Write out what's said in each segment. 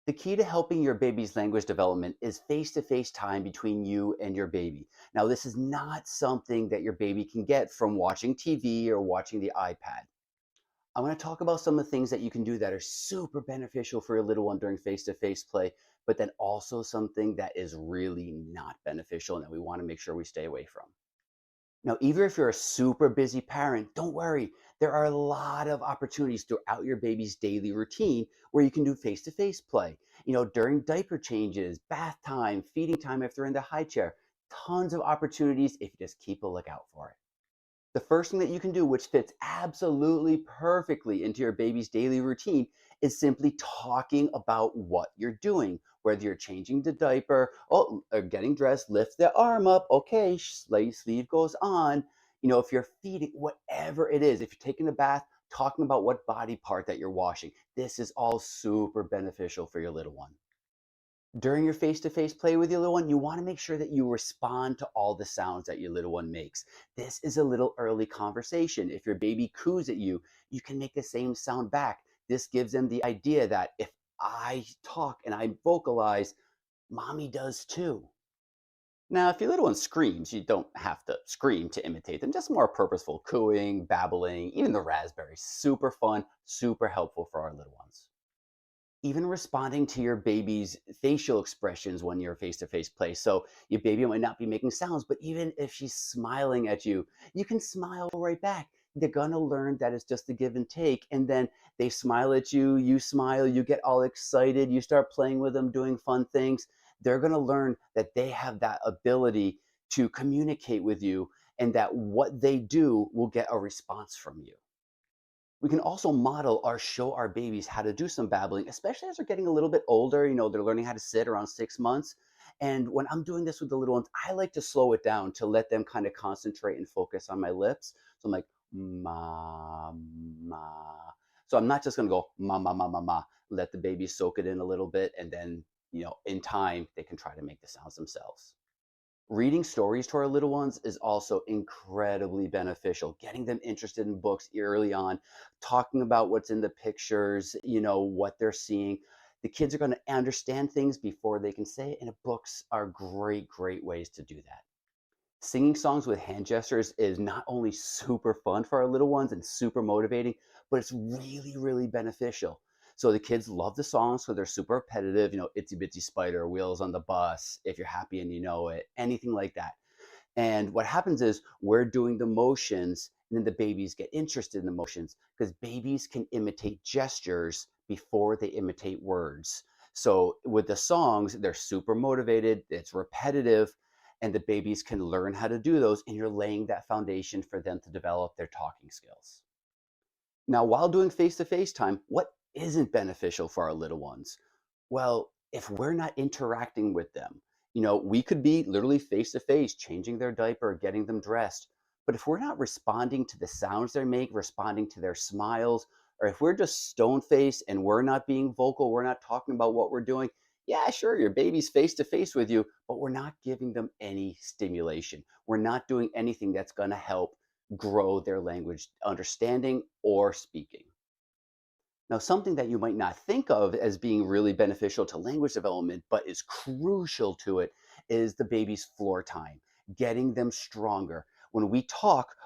The key to helping your baby's language development is face to face time between you and your baby. Now, this is not something that your baby can get from watching TV or watching the iPad. I want to talk about some of the things that you can do that are super beneficial for your little one during face to face play, but then also something that is really not beneficial and that we want to make sure we stay away from. Now, even if you're a super busy parent, don't worry. There are a lot of opportunities throughout your baby's daily routine where you can do face to face play. During diaper changes, bath time, feeding time if they're in the high chair. Tons of opportunities if you just keep a lookout for it. The first thing that you can do, which fits absolutely perfectly into your baby's daily routine, is simply talking about what you're doing. Whether you're changing the diaper, or getting dressed, lift the arm up, okay, sleeve goes on. If you're feeding, whatever it is, if you're taking a bath, talking about what body part that you're washing. This is all super beneficial for your little one. During your face-to-face play with your little one, you want to make sure that you respond to all the sounds that your little one makes. This is a little early conversation. If your baby coos at you, you can make the same sound back. This gives them the idea that if I talk and I vocalize, mommy does too. Now, if your little one screams, you don't have to scream to imitate them, just more purposeful cooing, babbling, even the raspberries. Super fun, super helpful for our little ones. Even responding to your baby's facial expressions when you're face to face play. So your baby might not be making sounds, but even if she's smiling at you, you can smile right back. They're going to learn that it's just a give and take. And then they smile at you, you smile, you get all excited, you start playing with them, doing fun things. They're going to learn that they have that ability to communicate with you and that what they do will get a response from you. We can also model or show our babies how to do some babbling, especially as they're getting a little bit older. They're learning how to sit around 6 months. And when I'm doing this with the little ones, I like to slow it down to let them kind of concentrate and focus on my lips. So I'm like, ma, ma. So I'm not just going to go ma, ma, ma, ma, ma. Let the baby soak it in a little bit. And then, in time, they can try to make the sounds themselves. Reading stories to our little ones is also incredibly beneficial. Getting them interested in books early on, talking about what's in the pictures, what they're seeing. The kids are going to understand things before they can say it, and books are great, great ways to do that. Singing songs with hand gestures is not only super fun for our little ones and super motivating, but it's really, really beneficial. So the kids love the songs, so they're super repetitive, Itsy Bitsy Spider, Wheels on the Bus, If You're Happy and You Know It, anything like that. And what happens is we're doing the motions, and then the babies get interested in the motions because babies can imitate gestures before they imitate words. So with the songs, they're super motivated, it's repetitive, and the babies can learn how to do those, and you're laying that foundation for them to develop their talking skills. Now, while doing face to face time, what isn't beneficial for our little ones? Well, if we're not interacting with them, we could be literally face to face, changing their diaper, getting them dressed. But if we're not responding to the sounds they make, responding to their smiles, or if we're just stone faced and we're not being vocal, we're not talking about what we're doing, yeah, sure, your baby's face to face with you, but we're not giving them any stimulation. We're not doing anything that's going to help grow their language understanding or speaking. Now, something that you might not think of as being really beneficial to language development, but is crucial to it, is the baby's floor time, getting them stronger. When we talk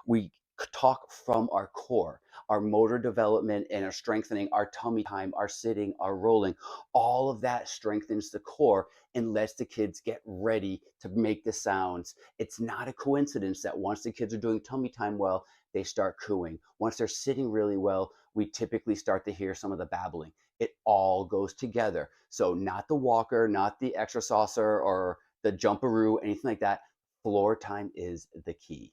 from our core, our motor development and our strengthening, our tummy time, our sitting, our rolling, all of that strengthens the core and lets the kids get ready to make the sounds. It's not a coincidence that once the kids are doing tummy time well, they start cooing. Once they're sitting really well, we typically start to hear some of the babbling. It all goes together. So not the walker, not the extra saucer or the jumperoo, anything like that. Floor time is the key.